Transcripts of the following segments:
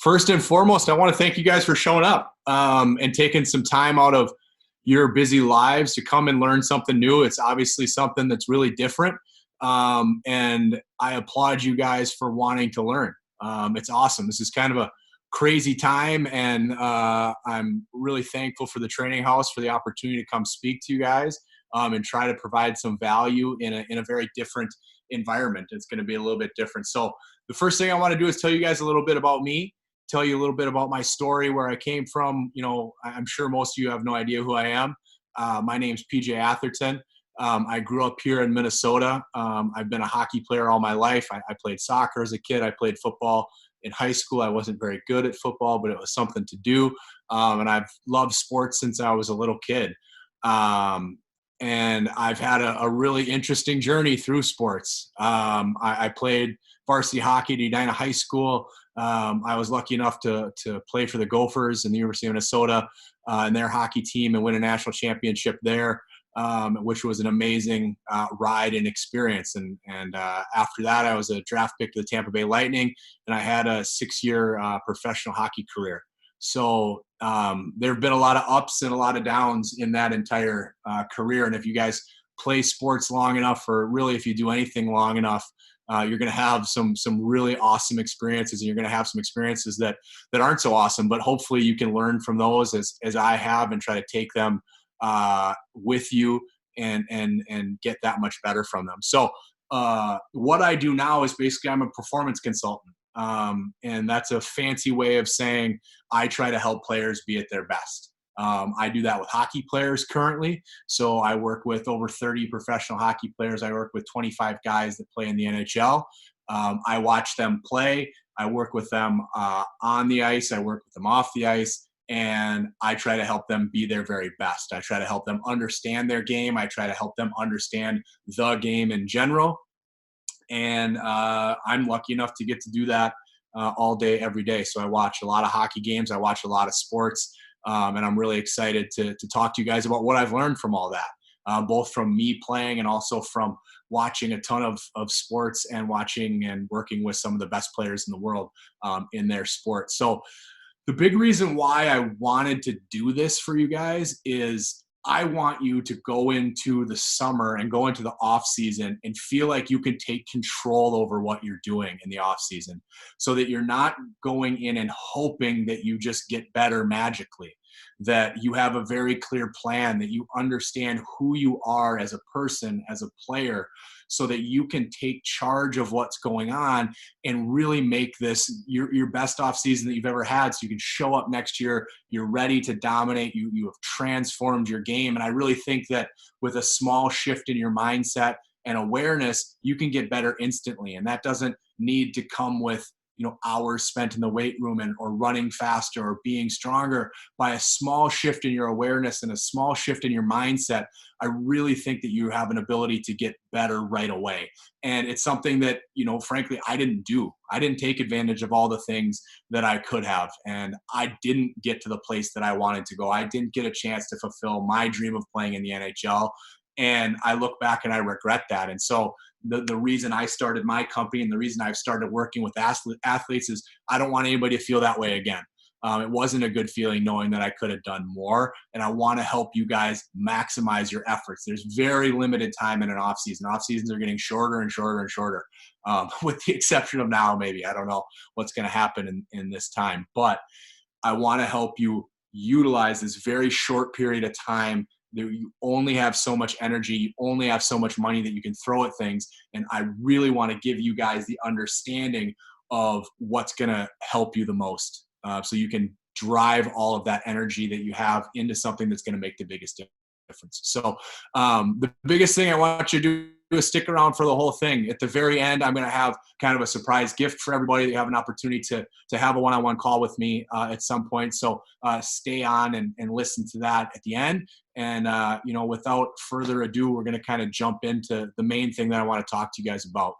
First and foremost, I want to thank you guys for showing up and taking some time out of your busy lives to come and learn something new. It's obviously something that's really different. And I applaud you guys for wanting to learn. It's awesome. This is kind of a crazy time, and I'm really thankful for the training house for the opportunity to come speak to you guys and try to provide some value in a very different environment. It's going to be a little bit different. So the first thing I want to do is tell you guys a little bit about me, tell you a little bit about my story, where I came from. You know, I'm sure most of you have no idea who I am. My name's PJ Atherton. I grew up here in Minnesota. I've been a hockey player all my life. I played soccer as a kid. I played football in high school. I wasn't very good at football, but it was something to do. And I've loved sports since I was a little kid. And I've had a really interesting journey through sports. I played varsity hockey at Edina High School. I was lucky enough to play for the Gophers in the University of Minnesota and their hockey team and win a national championship there, which was an amazing ride and experience. And after that, I was a draft pick to the Tampa Bay Lightning, and I had a 6-year professional hockey career. So there have been a lot of ups and a lot of downs in that entire career. And if you guys play sports long enough, or really if you do anything long enough, you're going to have some really awesome experiences, and you're going to have some experiences that aren't so awesome. But hopefully you can learn from those as I have, and try to take them with you and get that much better from them. So what I do now is basically I'm a performance consultant. And that's a fancy way of saying I try to help players be at their best. I do that with hockey players currently. So I work with over 30 professional hockey players. I work with 25 guys that play in the NHL. I watch them play. I work with them on the ice. I work with them off the ice. And I try to help them be their very best. I try to help them understand their game. I try to help them understand the game in general. And I'm lucky enough to get to do that all day, every day. So I watch a lot of hockey games. I watch a lot of sports. And I'm really excited to talk to you guys about what I've learned from all that, both from me playing and also from watching a ton of sports and watching and working with some of the best players in the world in their sport. So the big reason why I wanted to do this for you guys is I want you to go into the summer and go into the off season and feel like you can take control over what you're doing in the off season, so that you're not going in and hoping that you just get better magically, that you have a very clear plan, that you understand who you are as a person, as a player, so that you can take charge of what's going on and really make this your best off season that you've ever had. So you can show up next year, you're ready to dominate, you have transformed your game. And I really think that with a small shift in your mindset and awareness, you can get better instantly. And that doesn't need to come with hours spent in the weight room or running faster or being stronger. By a small shift in your awareness and a small shift in your mindset, I really think that you have an ability to get better right away. And it's something that, frankly, I didn't do. I didn't take advantage of all the things that I could have. And I didn't get to the place that I wanted to go. I didn't get a chance to fulfill my dream of playing in the NHL. And I look back and I regret that. And so the reason I started my company and the reason I've started working with athletes is I don't want anybody to feel that way again. It wasn't a good feeling knowing that I could have done more, and I want to help you guys maximize your efforts. There's very limited time in an off season. Off seasons are getting shorter and shorter and shorter, with the exception of now. Maybe I don't know what's going to happen in this time, but I want to help you utilize this very short period of time. You only have so much energy, you only have so much money that you can throw at things. And I really want to give you guys the understanding of what's going to help you the most. So you can drive all of that energy that you have into something that's going to make the biggest difference. So the biggest thing I want you to do is stick around for the whole thing. At the very end, I'm going to have kind of a surprise gift for everybody that you have an opportunity to have a one-on-one call with me at some point. So stay on and listen to that at the end. And, without further ado, we're going to kind of jump into the main thing that I want to talk to you guys about.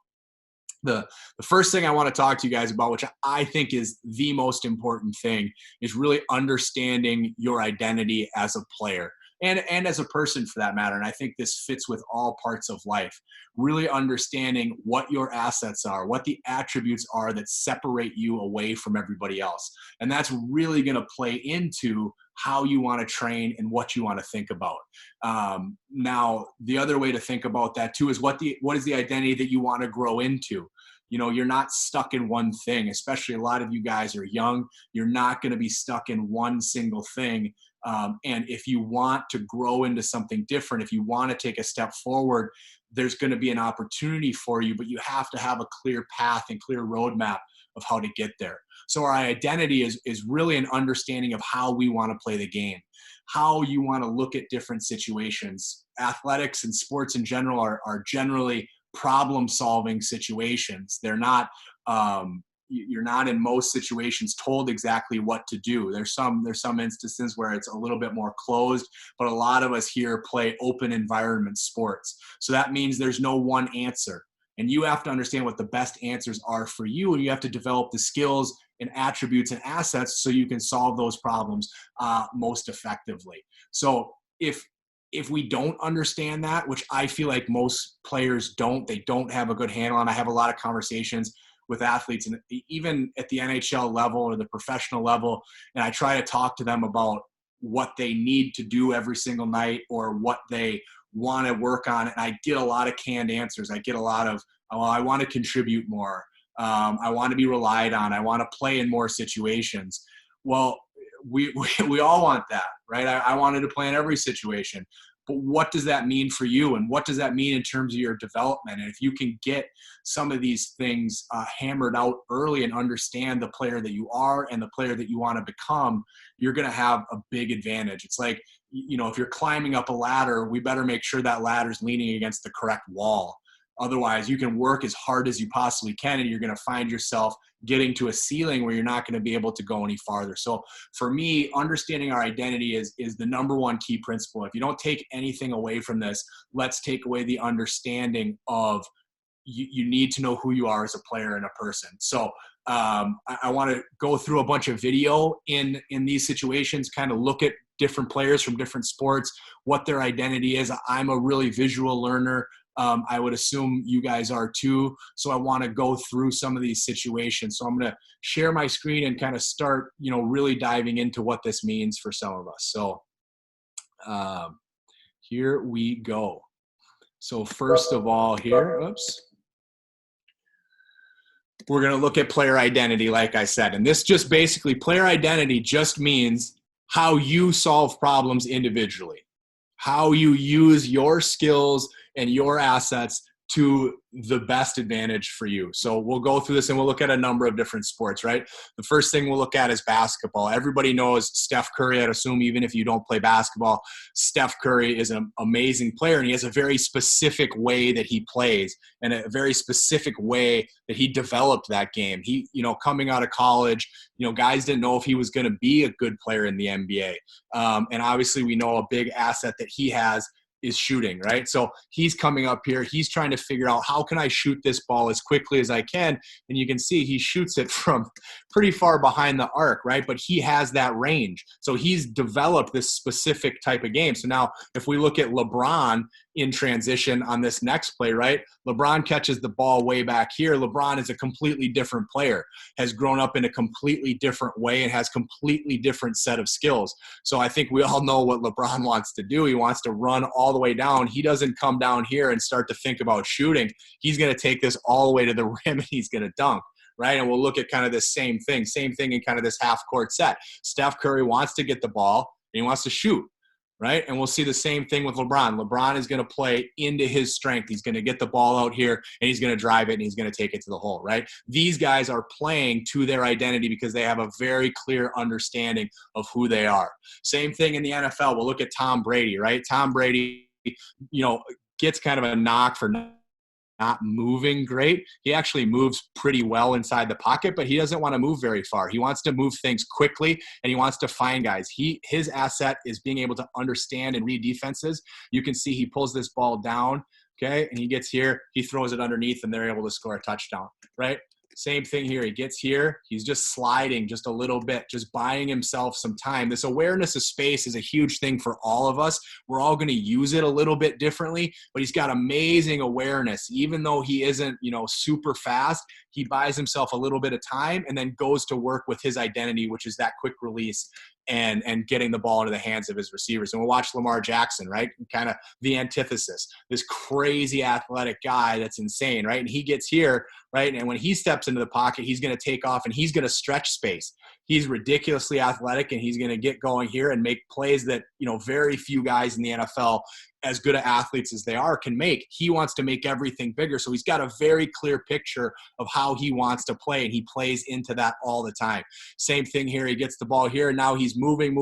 The first thing I want to talk to you guys about, which I think is the most important thing, is really understanding your identity as a player and as a person for that matter. And I think this fits with all parts of life. Really understanding what your assets are, what the attributes are that separate you away from everybody else. And that's really going to play into how you want to train and what you want to think about. Now, the other way to think about that too is what is the identity that you want to grow into? You know, you're not stuck in one thing, especially a lot of you guys are young. You're not going to be stuck in one single thing. And if you want to grow into something different, if you want to take a step forward, there's going to be an opportunity for you, but you have to have a clear path and clear roadmap of how to get there. So our identity is really an understanding of how we want to play the game, how you want to look at different situations. Athletics and sports in general are generally problem-solving situations. They're not, you're not in most situations told exactly what to do. There's some instances where it's a little bit more closed, but a lot of us here play open environment sports. So that means there's no one answer. And you have to understand what the best answers are for you, and you have to develop the skills and attributes and assets so you can solve those problems most effectively. So if we don't understand that, which I feel like most players don't, they don't have a good handle on. I have a lot of conversations with athletes, and even at the NHL level or the professional level, and I try to talk to them about what they need to do every single night or what they want to work on. And I get a lot of canned answers. I get a lot of, oh, I want to contribute more. I want to be relied on. I want to play in more situations. Well, we all want that, right? I wanted to play in every situation. But what does that mean for you? And what does that mean in terms of your development? And if you can get some of these things hammered out early and understand the player that you are and the player that you want to become, you're going to have a big advantage. It's like, you know, if you're climbing up a ladder, we better make sure that ladder's leaning against the correct wall. Otherwise, you can work as hard as you possibly can, and you're going to find yourself getting to a ceiling where you're not going to be able to go any farther. So for me, understanding our identity is the number one key principle. If you don't take anything away from this, let's take away the understanding of you need to know who you are as a player and a person. So I want to go through a bunch of video in these situations, kind of look at different players from different sports, what their identity is. I'm a really visual learner. I would assume you guys are too. So I want to go through some of these situations. So I'm going to share my screen and kind of start, you know, really diving into what this means for some of us. So here we go. So first of all here, we're going to look at player identity, like I said. And this just basically, player identity just means how you solve problems individually, how you use your skills and your assets to the best advantage for you. So we'll go through this and we'll look at a number of different sports, right? The first thing we'll look at is basketball. Everybody knows Steph Curry. I'd assume even if you don't play basketball, Steph Curry is an amazing player, and he has a very specific way that he plays and a very specific way that he developed that game. He, you know, coming out of college, you know, guys didn't know if he was going to be a good player in the NBA. And obviously we know a big asset that he has is shooting, right? So he's coming up here. He's trying to figure out, how can I shoot this ball as quickly as I can? And you can see he shoots it from pretty far behind the arc, right? But he has that range. So he's developed this specific type of game. So now if we look at LeBron in transition on this next play, right? LeBron catches the ball way back here. LeBron is a completely different player, has grown up in a completely different way and has completely different set of skills. So I think we all know what LeBron wants to do. He wants to run all the way down. He doesn't come down here and start to think about shooting. He's going to take this all the way to the rim and he's going to dunk, right? And we'll look at kind of the same thing in kind of this half court set. Steph Curry wants to get the ball and he wants to shoot, right? And we'll see the same thing with LeBron. LeBron is going to play into his strength. He's going to get the ball out here and he's going to drive it and he's going to take it to the hole, right? These guys are playing to their identity because they have a very clear understanding of who they are. Same thing in the NFL. We'll look at Tom Brady, right? Tom Brady, you know, gets kind of a knock for not moving great. He actually moves pretty well inside the pocket, but he doesn't want to move very far. He wants to move things quickly and he wants to find guys. His asset is being able to understand and read defenses. You can see he pulls this ball down, okay, and he gets here, he throws it underneath and they're able to score a touchdown, right? Same thing here. He gets here. He's just sliding just a little bit, just buying himself some time. This awareness of space is a huge thing for all of us. We're all going to use it a little bit differently, but he's got amazing awareness. Even though he isn't, super fast, he buys himself a little bit of time and then goes to work with his identity, which is that quick release and getting the ball into the hands of his receivers. And we'll watch Lamar Jackson, right? Kind of the antithesis, this crazy athletic guy that's insane, right? And he gets here, right? And when he steps into the pocket, he's going to take off and he's going to stretch space. He's ridiculously athletic and he's going to get going here and make plays that, very few guys in the NFL, as good of athletes as they are, can make. He wants to make everything bigger. So he's got a very clear picture of how he wants to play, and he plays into that all the time. Same thing here. He gets the ball here, and now he's moving.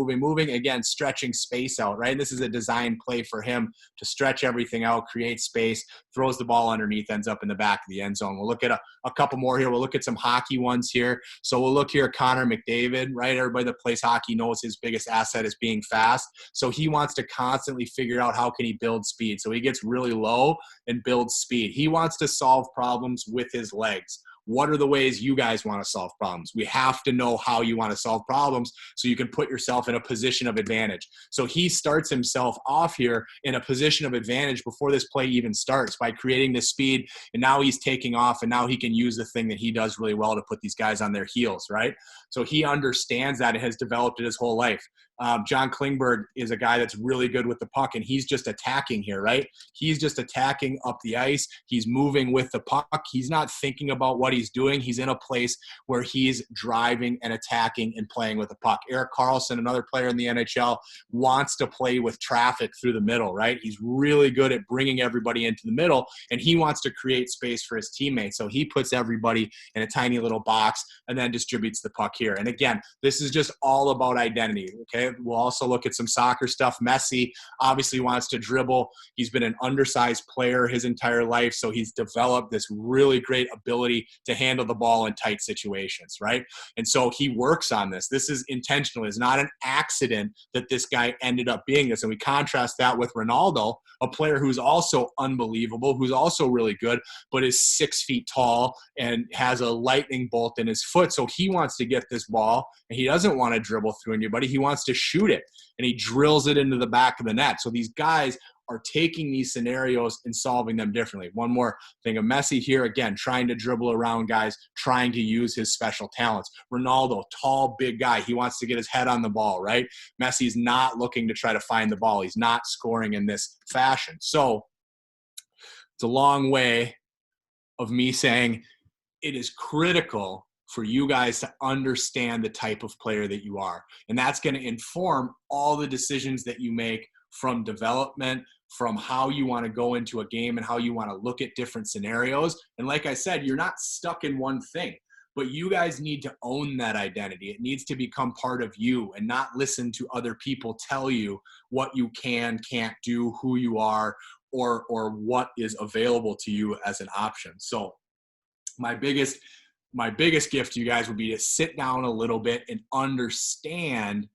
Again, stretching space out, right? And this is a design play for him to stretch everything out, create space, throws the ball underneath, ends up in the back of the end zone. We'll look at a couple more here. We'll look at some hockey ones here. So we'll look here at Connor McDavid, right? Everybody that plays hockey knows his biggest asset is being fast. So he wants to constantly figure out how can he build speed. So he gets really low and builds speed. He wants to solve problems with his legs. What are the ways you guys want to solve problems? We have to know how you want to solve problems so you can put yourself in a position of advantage. So he starts himself off here in a position of advantage before this play even starts by creating this speed. And now he's taking off, and now he can use the thing that he does really well to put these guys on their heels, right? So he understands that and has developed it his whole life. John Klingberg is a guy that's really good with the puck, and he's just attacking here, right? He's just attacking up the ice. He's moving with the puck. He's not thinking about what he's doing. He's in a place where he's driving and attacking and playing with the puck. Erik Karlsson, another player in the NHL, wants to play with traffic through the middle, right? He's really good at bringing everybody into the middle, and he wants to create space for his teammates. So he puts everybody in a tiny little box and then distributes the puck here. And again, this is just all about identity, okay? We'll also look at some soccer stuff. Messi obviously wants to dribble. He's been an undersized player his entire life, so he's developed this really great ability to handle the ball in tight situations, right? And so he works on this. This is intentional. It's not an accident that this guy ended up being this. And we contrast that with Ronaldo, a player who's also unbelievable, who's also really good, but is 6 feet tall and has a lightning bolt in his foot. So he wants to get this ball, and he doesn't want to dribble through anybody. He wants to shoot it, and he drills it into the back of the net. So these guys are taking these scenarios and solving them differently. One more thing of Messi here, again, trying to dribble around guys, trying to use his special talents. Ronaldo, tall, big guy. He wants to get his head on the ball, right? Messi's not looking to try to find the ball. He's not scoring in this fashion. So it's a long way of me saying it is critical for you guys to understand the type of player that you are. And that's going to inform all the decisions that you make, from development, from how you want to go into a game and how you want to look at different scenarios. And like I said, you're not stuck in one thing, but you guys need to own that identity. It needs to become part of you and not listen to other people tell you what you can, can't do, who you are, or what is available to you as an option. So my biggest gift to you guys would be to sit down a little bit and understand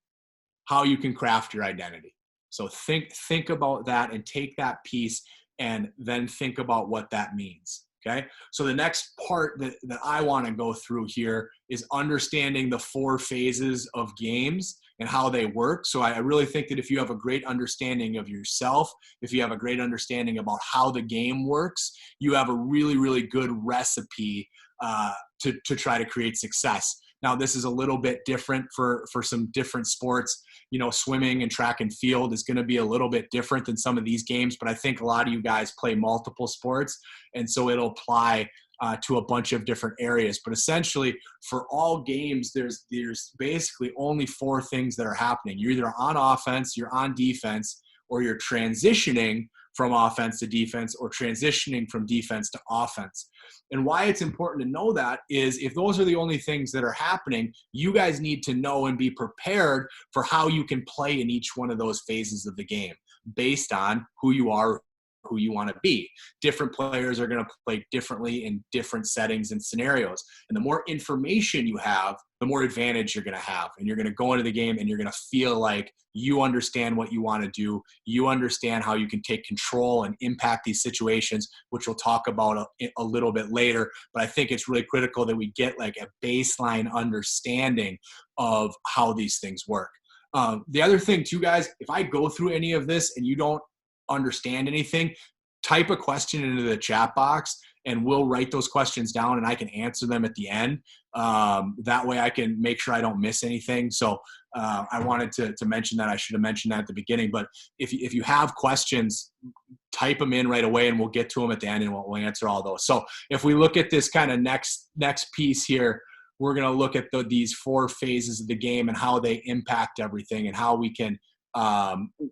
how you can craft your identity. So think about that and take that piece and then think about what that means, okay? So the next part that I want to go through here is understanding the 4 phases of games and how they work. So I really think that if you have a great understanding of yourself, if you have a great understanding about how the game works, you have a really, really good recipe to try to create success. Now, this is a little bit different for some different sports. Swimming and track and field is going to be a little bit different than some of these games, but I think a lot of you guys play multiple sports, and so it'll apply to a bunch of different areas. But essentially, for all games, there's basically only 4 things that are happening. You're either on offense, you're on defense, or you're transitioning from offense to defense, or transitioning from defense to offense. And why it's important to know that is if those are the only things that are happening, you guys need to know and be prepared for how you can play in each one of those phases of the game based on who you are, who you want to be. Different players are going to play differently in different settings and scenarios. And the more information you have, the more advantage you're going to have. And you're going to go into the game and you're going to feel like you understand what you want to do. You understand how you can take control and impact these situations, which we'll talk about a little bit later. But I think it's really critical that we get like a baseline understanding of how these things work. The other thing too, guys, if I go through any of this and you don't understand anything, type a question into the chat box and we'll write those questions down and I can answer them at the end. That way I can make sure I don't miss anything. So I wanted to mention that. I should have mentioned that at the beginning, but if you have questions, type them in right away and we'll get to them at the end and we'll answer all those. So if we look at this kind of next piece here, we're going to look at these 4 phases of the game and how they impact everything and how we can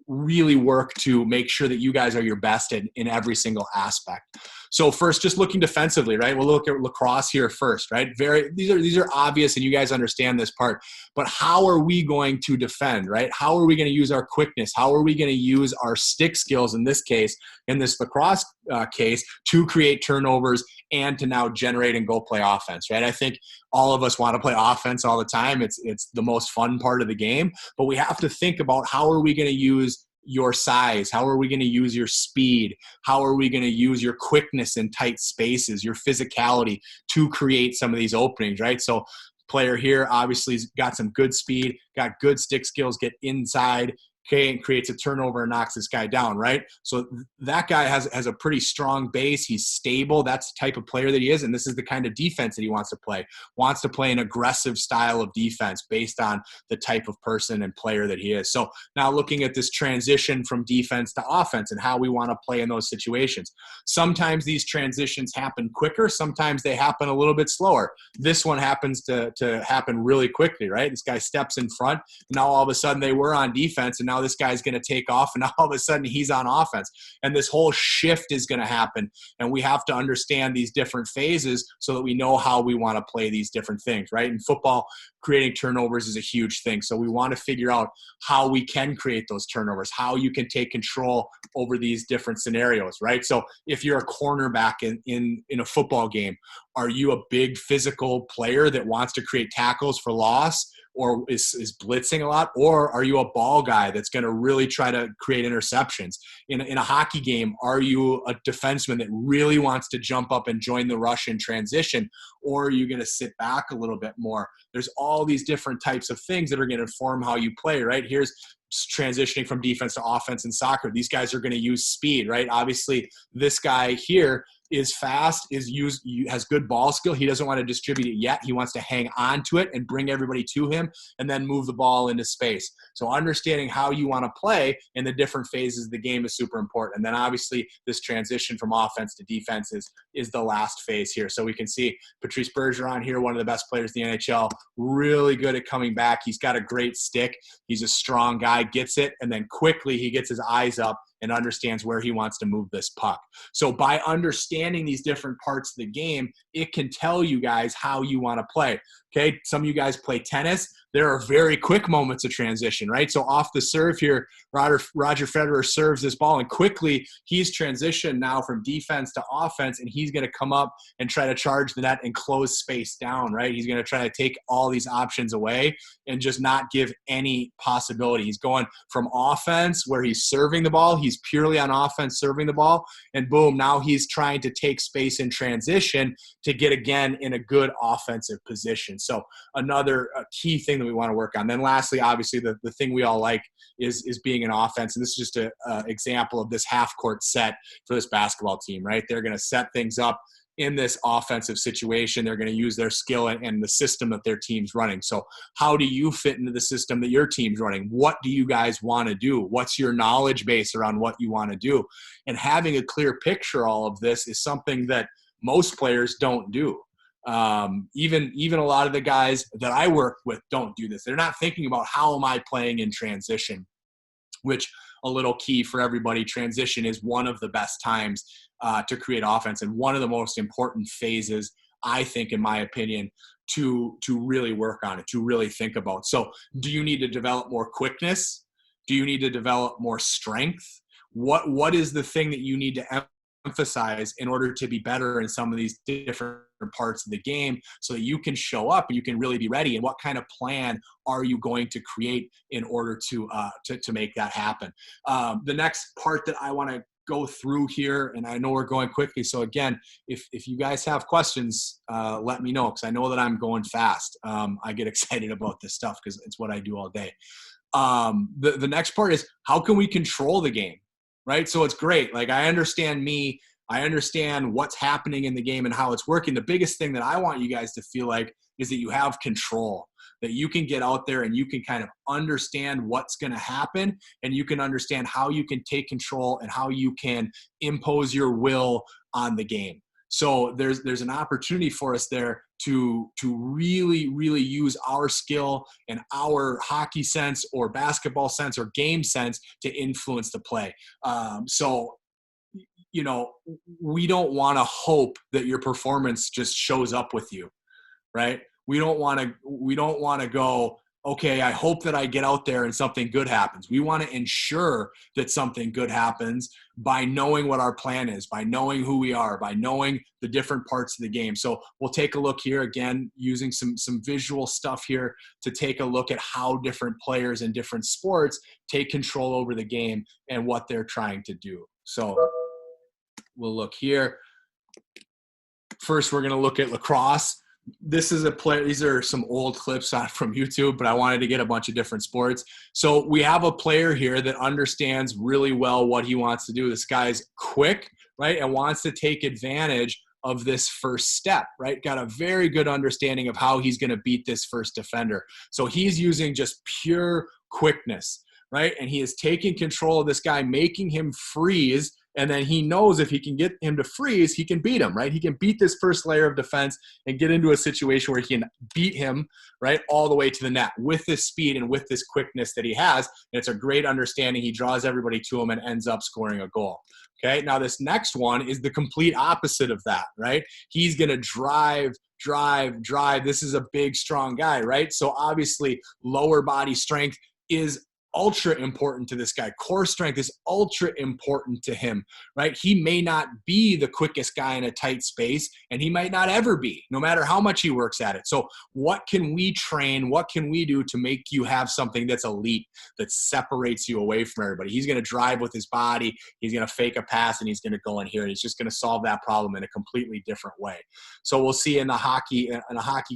really work to make sure that you guys are your best in every single aspect. So first, just looking defensively, right? We'll look at lacrosse here first, right? These are obvious and you guys understand this part, but how are we going to defend, right? How are we going to use our quickness? How are we going to use our stick skills in this case, in this lacrosse case, to create turnovers and to now generate and go play offense, right? I think all of us want to play offense all the time. It's the most fun part of the game, but we have to think about how are we going to use your size? How are we going to use your speed? How are we going to use your quickness in tight spaces, your physicality to create some of these openings, right? So player here obviously has got some good speed, got good stick skills, get inside, okay, and creates a turnover and knocks this guy down, right? So that guy has a pretty strong base. He's stable. That's the type of player that he is, and this is the kind of defense that he wants to play. Wants to play an aggressive style of defense based on the type of person and player that he is. So now looking at this transition from defense to offense and how we want to play in those situations. Sometimes these transitions happen quicker. Sometimes they happen a little bit slower. This one happens to happen really quickly, right? This guy steps in front. Now all of a sudden they were on defense, and now this guy's going to take off, and now all of a sudden he's on offense. And this whole shift is going to happen. And we have to understand these different phases so that we know how we want to play these different things, right? In football, creating turnovers is a huge thing. So we want to figure out how we can create those turnovers, how you can take control over these different scenarios, right? So if you're a cornerback in a football game, are you a big physical player that wants to create tackles for loss, or is blitzing a lot? Or are you a ball guy that's going to really try to create interceptions? In a hockey game, are you a defenseman that really wants to jump up and join the rush in transition? Or are you going to sit back a little bit more? There's all these different types of things that are going to inform how you play, right? Here's transitioning from defense to offense in soccer. These guys are going to use speed, right? Obviously, this guy here is fast, has good ball skill. He doesn't want to distribute it yet. He wants to hang on to it and bring everybody to him and then move the ball into space. So understanding how you want to play in the different phases of the game is super important. And then obviously this transition from offense to defense is the last phase here. So we can see Patrice Bergeron here, one of the best players in the NHL, really good at coming back. He's got a great stick. He's a strong guy, gets it, and then quickly he gets his eyes up and understands where he wants to move this puck. So by understanding these different parts of the game, it can tell you guys how you want to play. Okay, some of you guys play tennis. There are very quick moments of transition, right? So off the serve here, Roger Federer serves this ball, and quickly he's transitioned now from defense to offense, and he's going to come up and try to charge the net and close space down, right? He's going to try to take all these options away and just not give any possibility. He's going from offense, where he's serving the ball, he's purely on offense serving the ball, and boom, now he's trying to take space in transition to get again in a good offensive position. So another key thing that we want to work on. Then lastly, obviously the thing we all like is being an offense. And this is just an example of this half court set for this basketball team, right? They're going to set things up in this offensive situation. They're going to use their skill and the system that their team's running. So how do you fit into the system that your team's running? What do you guys want to do? What's your knowledge base around what you want to do? And having a clear picture of all of this is something that most players don't do. Even a lot of the guys that I work with don't do this. They're not thinking about how am I playing in transition, which a little key for everybody. Transition is one of the best times to create offense, and one of the most important phases, I think, in my opinion, to really work on it, to really think about. So do you need to develop more quickness? Do you need to develop more strength? What is the thing that you need to emphasize in order to be better in some of these different parts of the game so that you can show up and you can really be ready? And what kind of plan are you going to create in order to make that happen? The next part that I want to go through here, and I know we're going quickly, so again, if you guys have questions, let me know, because I know that I'm going fast. I get excited about this stuff because it's what I do all day. The next part is, how can we control the game, right? So it's great. Like, I understand what's happening in the game and how it's working. The biggest thing that I want you guys to feel like is that you have control, that you can get out there and you can kind of understand what's going to happen, and you can understand how you can take control and how you can impose your will on the game. So there's an opportunity for us there to really, really use our skill and our hockey sense or basketball sense or game sense to influence the play. So, you know, we don't want to hope that your performance just shows up with you, right? We don't want to go, okay, I hope that I get out there and something good happens. We want to ensure that something good happens by knowing what our plan is, by knowing who we are, by knowing the different parts of the game. So we'll take a look here again, using some visual stuff here to take a look at how different players in different sports take control over the game and what they're trying to do. So we'll look here. First, we're going to look at lacrosse. This is a play. These are some old clips from YouTube, but I wanted to get a bunch of different sports. So we have a player here that understands really well what he wants to do. This guy's quick, right, and wants to take advantage of this first step, right? Got a very good understanding of how he's going to beat this first defender. So he's using just pure quickness, right? And he is taking control of this guy, making him freeze. And then he knows if he can get him to freeze, he can beat him, right? He can beat this first layer of defense and get into a situation where he can beat him, right, all the way to the net with this speed and with this quickness that he has. And it's a great understanding. He draws everybody to him and ends up scoring a goal. Okay, now this next one is the complete opposite of that, right? He's going to drive. This is a big, strong guy, right? So obviously lower body strength is ultra important to this guy. Core strength is ultra important to him, right? He may not be the quickest guy in a tight space, and he might not ever be, no matter how much he works at it. So what can we train? What can we do to make you have something that's elite, that separates you away from everybody? He's going to drive with his body. He's going to fake a pass, and he's going to go in here, and he's just going to solve that problem in a completely different way. So we'll see in a hockey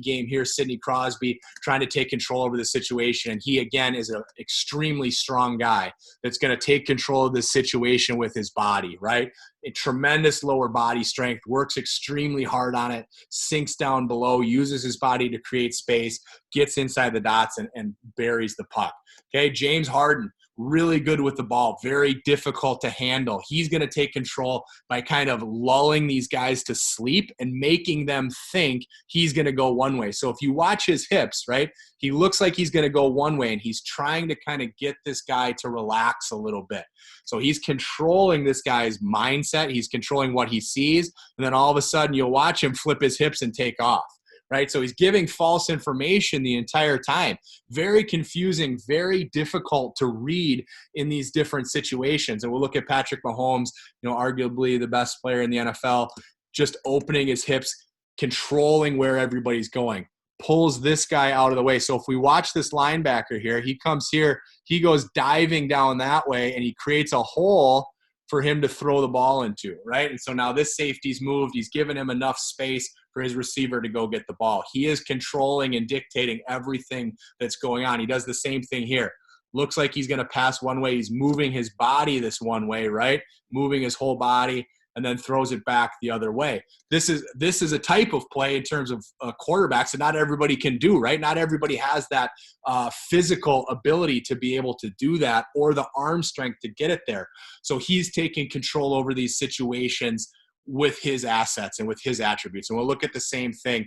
game here, Sidney Crosby trying to take control over the situation. And he, again, is an extremely strong guy that's going to take control of this situation with his body, right? A tremendous lower body strength, works extremely hard on it, sinks down below, uses his body to create space, gets inside the dots and buries the puck. Okay, James Harden, really good with the ball, very difficult to handle. He's going to take control by kind of lulling these guys to sleep and making them think he's going to go one way. So if you watch his hips, right, he looks like he's going to go one way, and he's trying to kind of get this guy to relax a little bit. So he's controlling this guy's mindset. He's controlling what he sees. And then all of a sudden you'll watch him flip his hips and take off. Right? So he's giving false information the entire time. Very confusing, very difficult to read in these different situations. And we'll look at Patrick Mahomes, arguably the best player in the NFL, just opening his hips, controlling where everybody's going, pulls this guy out of the way. So if we watch this linebacker here, he comes here, he goes diving down that way, and he creates a hole for him to throw the ball into, right? And so now this safety's moved. He's given him enough space for his receiver to go get the ball. He is controlling and dictating everything that's going on. He does the same thing here. Looks like he's going to pass one way. He's moving his body this one way, right? Moving his whole body, and then throws it back the other way. This is a type of play in terms of quarterbacks that not everybody can do, right? Not everybody has that physical ability to be able to do that, or the arm strength to get it there. So he's taking control over these situations with his assets and with his attributes. And we'll look at the same thing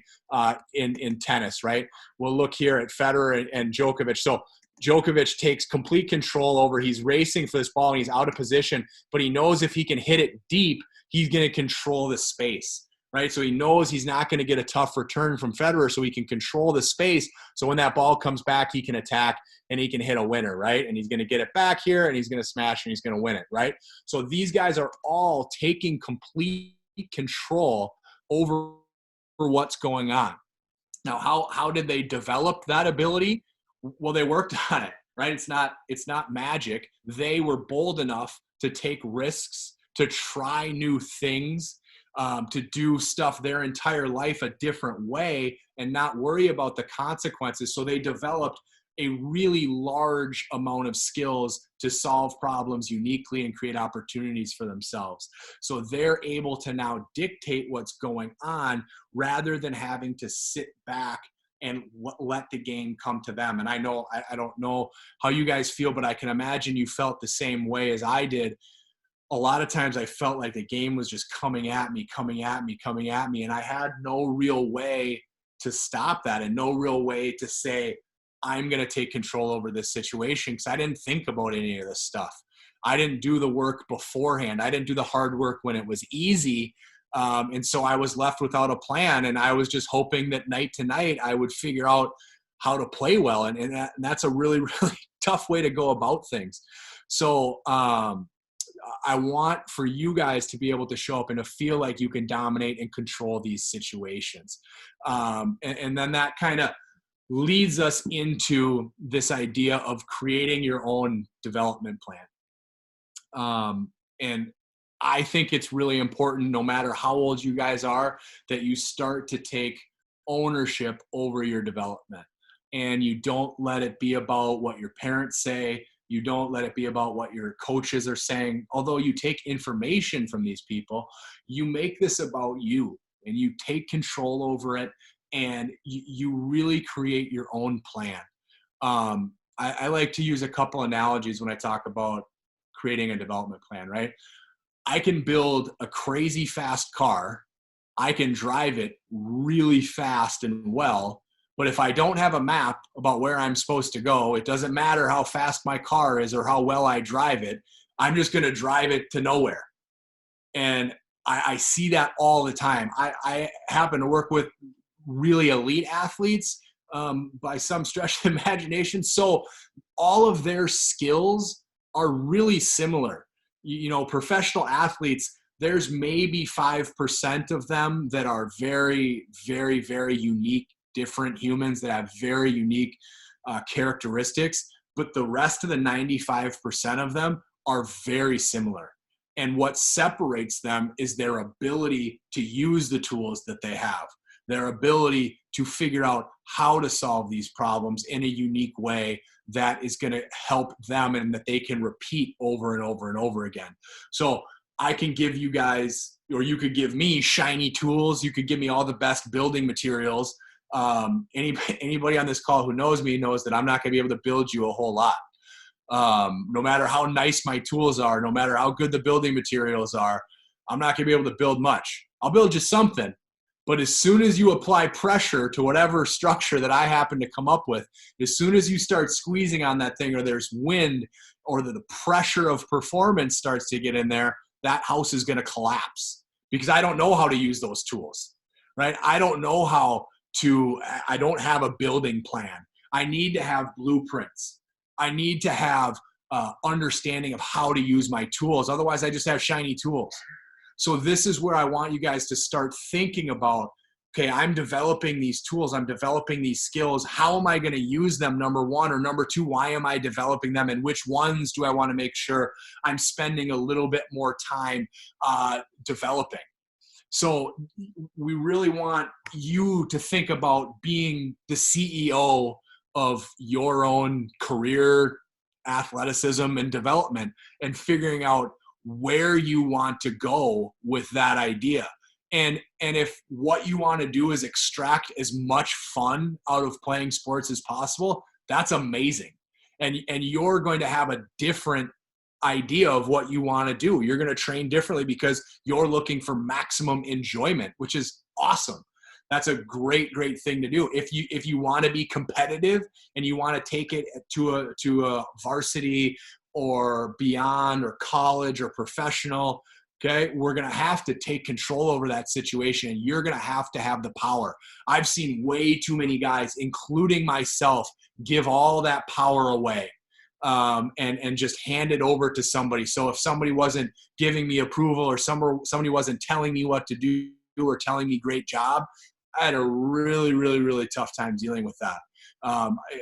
in tennis, right? We'll look here at Federer and Djokovic. So Djokovic takes complete control over. He's racing for this ball, and he's out of position, but he knows if he can hit it deep, he's going to control the space, right? So he knows he's not going to get a tough return from Federer, so he can control the space. So when that ball comes back, he can attack and he can hit a winner, right? And he's going to get it back here and he's going to smash and he's going to win it, right? So these guys are all taking complete control over what's going on. Now, how did they develop that ability? Well, they worked on it, right? It's not magic. They were bold enough to take risks, to try new things, to do stuff their entire life a different way and not worry about the consequences. So they developed a really large amount of skills to solve problems uniquely and create opportunities for themselves. So they're able to now dictate what's going on rather than having to sit back and let the game come to them. And I know, I don't know how you guys feel, but I can imagine you felt the same way as I did. A lot of times I felt like the game was just coming at me. And I had no real way to stop that and no real way to say, I'm going to take control over this situation, because I didn't think about any of this stuff. I didn't do the work beforehand. I didn't do the hard work when it was easy. And so I was left without a plan, and I was just hoping that night to night I would figure out how to play well. And that's a really, really tough way to go about things. So I want for you guys to be able to show up and to feel like you can dominate and control these situations. And then that kind of leads us into this idea of creating your own development plan. And I think it's really important, no matter how old you guys are, that you start to take ownership over your development. And you don't let it be about what your parents say. You don't let it be about what your coaches are saying. Although you take information from these people, you make this about you and you take control over it, and you really create your own plan. I like to use a couple analogies when I talk about creating a development plan, right? I can build a crazy fast car. I can drive it really fast and well, but if I don't have a map about where I'm supposed to go, it doesn't matter how fast my car is or how well I drive it. I'm just going to drive it to nowhere. And I see that all the time. I happen to work with really elite athletes by some stretch of imagination. So all of their skills are really similar. You know, professional athletes, there's maybe 5% of them that are very, very, very unique, different humans that have very unique characteristics, but the rest of the 95% of them are very similar. And what separates them is their ability to use the tools that they have, their ability to figure out how to solve these problems in a unique way that is going to help them and that they can repeat over and over and over again. So I can give you guys, or you could give me shiny tools. You could give me all the best building materials. Anybody on this call who knows me knows that I'm not going to be able to build you a whole lot. No matter how nice my tools are, no matter how good the building materials are, I'm not going to be able to build much. I'll build you something. But as soon as you apply pressure to whatever structure that I happen to come up with, as soon as you start squeezing on that thing, or there's wind, or the pressure of performance starts to get in there, that house is going to collapse, because I don't know how to use those tools, right? I don't know I don't have a building plan. I need to have blueprints. I need to have understanding of how to use my tools. Otherwise, I just have shiny tools. So this is where I want you guys to start thinking about, okay, I'm developing these tools. I'm developing these skills. How am I going to use them, number one? Or number two, why am I developing them? And which ones do I want to make sure I'm spending a little bit more time developing? So we really want you to think about being the CEO of your own career, athleticism, and development, and figuring out where you want to go with that idea. And if what you want to do is extract as much fun out of playing sports as possible, that's amazing. And you're going to have a different idea of what you want to do. You're going to train differently because you're looking for maximum enjoyment, which is awesome. That's a great, great thing to do. If you want to be competitive and you want to take it to a varsity or beyond, or college or professional, Okay, we're going to have to take control over that situation, and you're going to have the power. I've seen way too many guys, including myself, give all that power away and just hand it over to somebody. So if somebody wasn't giving me approval, or somebody wasn't telling me what to do or telling me great job, I had a really, really, really tough time dealing with that.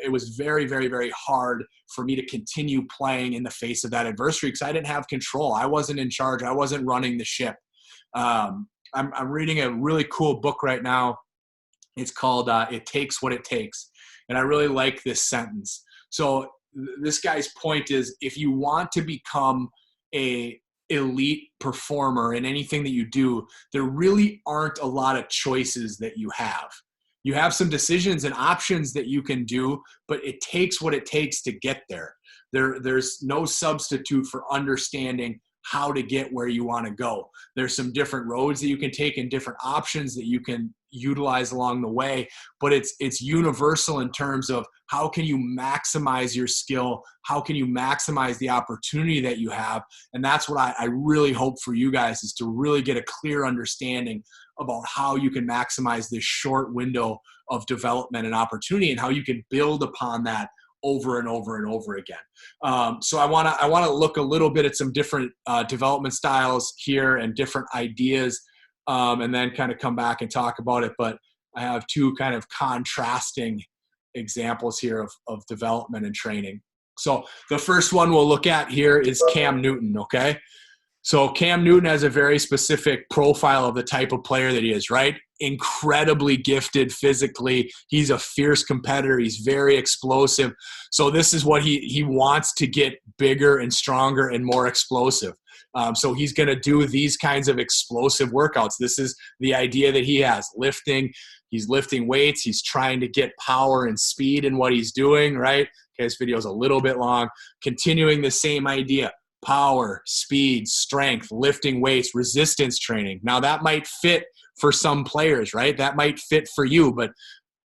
It was very, very, very hard for me to continue playing in the face of that adversity because I didn't have control. I wasn't in charge. I wasn't running the ship. I'm reading a really cool book right now. It's called It Takes What It Takes. And I really like this sentence. So this guy's point is, if you want to become a elite performer in anything that you do, there really aren't a lot of choices that you have. You have some decisions and options that you can do, but it takes what it takes to get there. There's no substitute for understanding how to get where you want to go. There's some different roads that you can take and different options that you can utilize along the way, but it's universal in terms of how can you maximize your skill? How can you maximize the opportunity that you have? And that's what I really hope for you guys, is to really get a clear understanding about how you can maximize this short window of development and opportunity, and how you can build upon that over and over and over again. So I want to look a little bit at some different development styles here and different ideas, and then kind of come back and talk about it. But I have two kind of contrasting examples here of development and training. So the first one we'll look at here is Cam Newton, okay? So Cam Newton has a very specific profile of the type of player that he is, right? Incredibly gifted physically. He's a fierce competitor. He's very explosive. So this is what he wants to get bigger and stronger and more explosive. So he's going to do these kinds of explosive workouts. This is the idea that he has. Lifting. He's lifting weights. He's trying to get power and speed in what he's doing, right? Okay, this video is a little bit long. Continuing the same idea. Power, speed, strength, lifting weights, resistance training. Now that might fit for some players, right? That might fit for you, but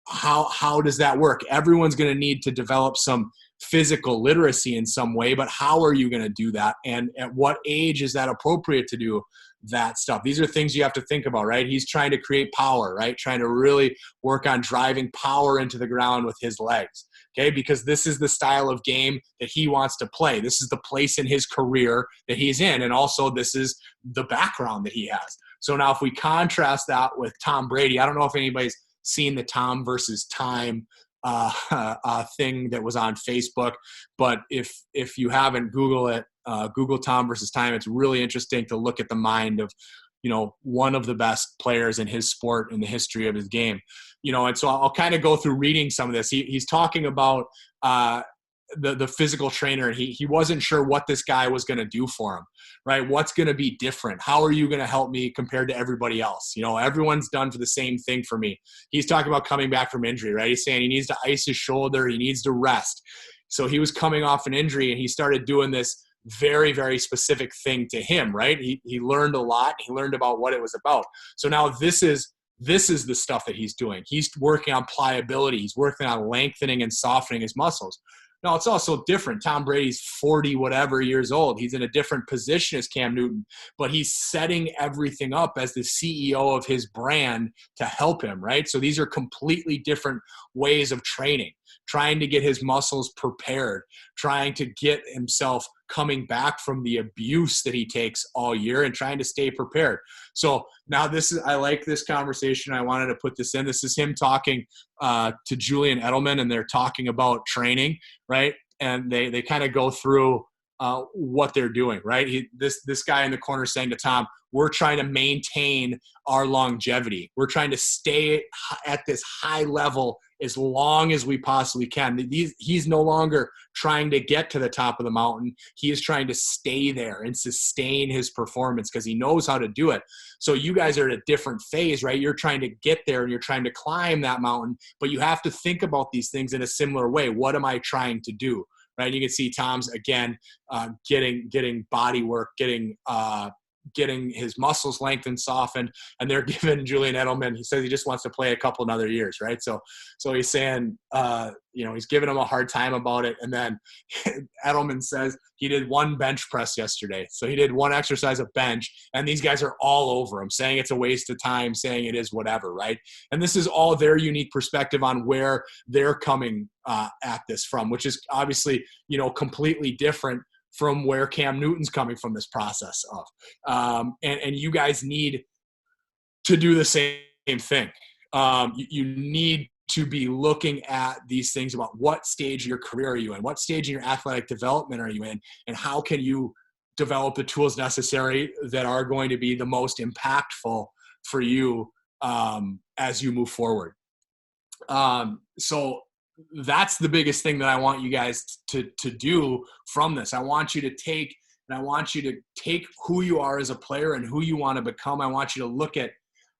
how does that work? Everyone's going to need to develop some physical literacy in some way, but how are you going to do that? And at what age is that appropriate to do that stuff? These are things you have to think about, right? He's trying to create power, right? Trying to really work on driving power into the ground with his legs, okay? Because this is the style of game that he wants to play. This is the place in his career that he's in, and also this is the background that he has. So now if we contrast that with Tom Brady, I don't know if anybody's seen the Tom versus Time thing that was on Facebook, but if you haven't, Google it. Google Tom versus Time. It's really interesting to look at the mind of, one of the best players in his sport in the history of his game. And so I'll kind of go through reading some of this. He's talking about the physical trainer, and he wasn't sure what this guy was going to do for him, right? What's going to be different? How are you going to help me compared to everybody else? Everyone's done for the same thing for me. He's talking about coming back from injury, right? He's saying he needs to ice his shoulder. He needs to rest. So he was coming off an injury, and he started doing this very, very specific thing to him, right? He learned a lot. He learned about what it was about. So now this is the stuff that he's doing. He's working on pliability. He's working on lengthening and softening his muscles. Now, it's also different. Tom Brady's 40 whatever years old. He's in a different position as Cam Newton, but he's setting everything up as the CEO of his brand to help him, right? So these are completely different ways of training, trying to get his muscles prepared, trying to get himself coming back from the abuse that he takes all year and trying to stay prepared. So now I like this conversation. I wanted to put this in. This is him talking to Julian Edelman, and they're talking about training, right? And they kind of go through what they're doing, right? This guy in the corner saying to Tom, we're trying to maintain our longevity. We're trying to stay at this high level as long as we possibly can. He's no longer trying to get to the top of the mountain. He is trying to stay there and sustain his performance because he knows how to do it. So you guys are at a different phase, right? You're trying to get there and you're trying to climb that mountain, but you have to think about these things in a similar way. What am I trying to do? Right? You can see Tom's, again, getting body work, getting getting his muscles lengthened, softened, and they're giving Julian Edelman, he says he just wants to play a couple another years, right? So he's saying, he's giving him a hard time about it. And then Edelman says he did one bench press yesterday. So he did one exercise of bench, and these guys are all over him, saying it's a waste of time, saying it is whatever, right? And this is all their unique perspective on where they're coming at this from, which is obviously, completely different from where Cam Newton's coming from this process of. And you guys need to do the same thing. You need to be looking at these things about what stage of your career are you in, what stage of your athletic development are you in, and how can you develop the tools necessary that are going to be the most impactful for you as you move forward. So that's the biggest thing that I want you guys to do from this. I want you to take who you are as a player and who you want to become. I want you to look at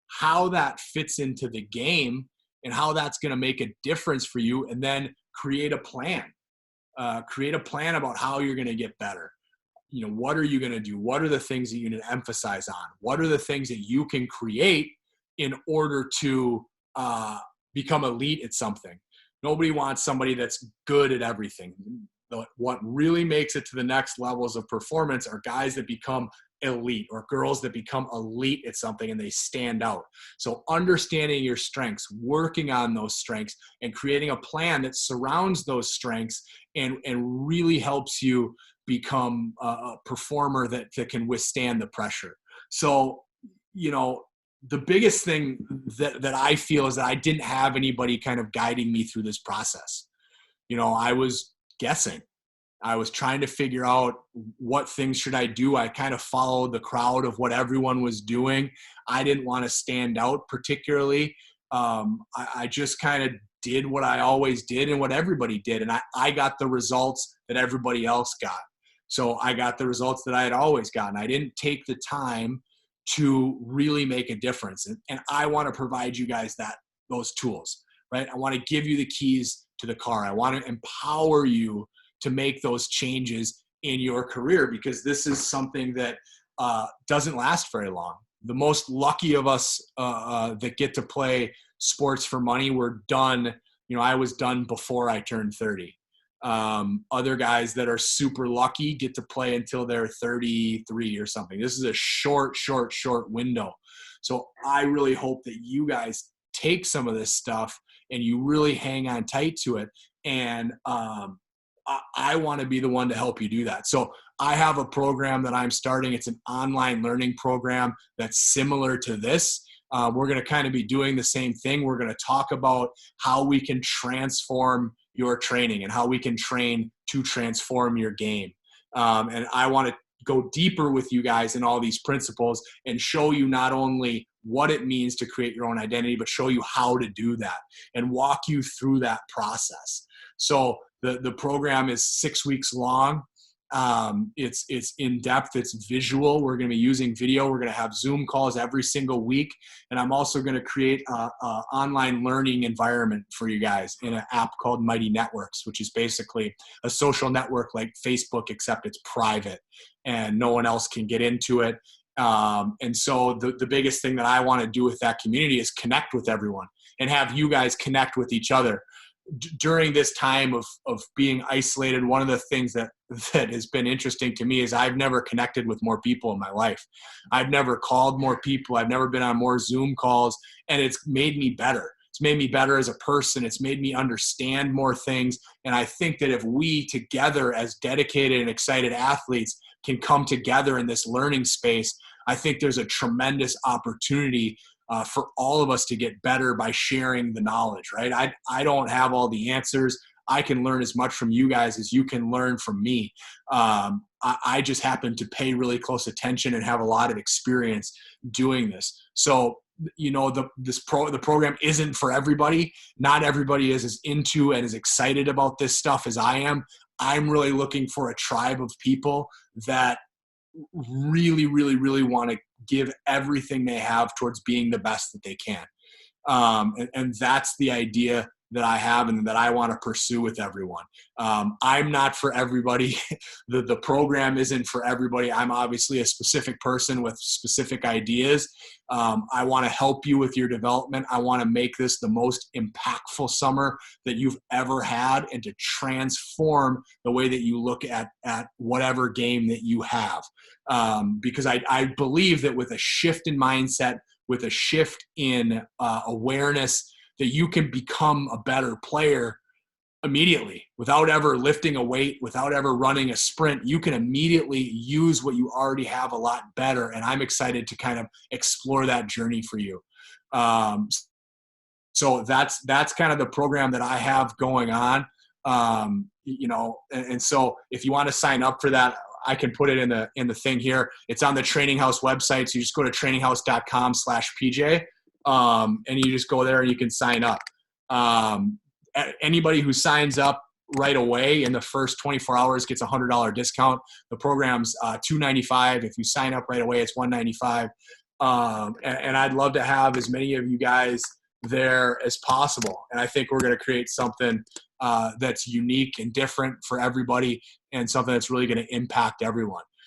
how that fits into the game and how that's going to make a difference for you, and then create a plan. Create a plan about how you're going to get better. What are you going to do? What are the things that you need to emphasize on? What are the things that you can create in order to become elite at something? Nobody wants somebody that's good at everything. What really makes it to the next levels of performance are guys that become elite, or girls that become elite at something and they stand out. So understanding your strengths, working on those strengths, and creating a plan that surrounds those strengths and really helps you become a performer that can withstand the pressure. So, the biggest thing that I feel is that I didn't have anybody kind of guiding me through this process. I was guessing. I was trying to figure out what things should I do. I kind of followed the crowd of what everyone was doing. I didn't want to stand out particularly. I just kind of did what I always did and what everybody did. And I got the results that everybody else got. So I got the results that I had always gotten. I didn't take the time to really make a difference. And I want to provide you guys those tools, right? I want to give you the keys to the car. I want to empower you to make those changes in your career, because this is something that doesn't last very long. The most lucky of us that get to play sports for money, we're done. I was done before I turned 30. Other guys that are super lucky get to play until they're 33 or something. This is a short window. So I really hope that you guys take some of this stuff and you really hang on tight to it. And I want to be the one to help you do that. So I have a program that I'm starting. It's an online learning program that's similar to this. We're going to kind of be doing the same thing. We're going to talk about how we can transform your training and how we can train to transform your game. And I want to go deeper with you guys in all these principles and show you not only what it means to create your own identity, but show you how to do that and walk you through that process. So the program is 6 weeks long. It's in depth. It's visual. We're going to be using video. We're going to have Zoom calls every single week. And I'm also going to create a online learning environment for you guys in an app called Mighty Networks, which is basically a social network like Facebook, except it's private and no one else can get into it. And so the biggest thing that I want to do with that community is connect with everyone and have you guys connect with each other. During this time of being isolated, one of the things that has been interesting to me is I've never connected with more people in my life. I've never called more people. I've never been on more Zoom calls, and it's made me better. It's made me better as a person. It's made me understand more things. And I think that if we together as dedicated and excited athletes can come together in this learning space, I think there's a tremendous opportunity for all of us to get better by sharing the knowledge, right? I don't have all the answers. I can learn as much from you guys as you can learn from me. I just happen to pay really close attention and have a lot of experience doing this. So, the program isn't for everybody. Not everybody is as into and as excited about this stuff as I am. I'm really looking for a tribe of people that really, really, really want to give everything they have towards being the best that they can. And that's the idea that I have and that I want to pursue with everyone. I'm not for everybody. The program isn't for everybody. I'm obviously a specific person with specific ideas. I want to help you with your development. I want to make this the most impactful summer that you've ever had, and to transform the way that you look at whatever game that you have. Because I believe that with a shift in mindset, with a shift in awareness, that you can become a better player immediately without ever lifting a weight, without ever running a sprint. You can immediately use what you already have a lot better. And I'm excited to kind of explore that journey for you. So that's kind of the program that I have going on. And so if you want to sign up for that, I can put it in the thing here. It's on the Training House website. So you just go to traininghouse.com/PJ. And you just go there and you can sign up. Anybody who signs up right away in the first 24 hours gets a $100 discount. The program's $295. If you sign up right away, it's $195. And I'd love to have as many of you guys there as possible. And I think we're going to create something that's unique and different for everybody, and something that's really going to impact everyone.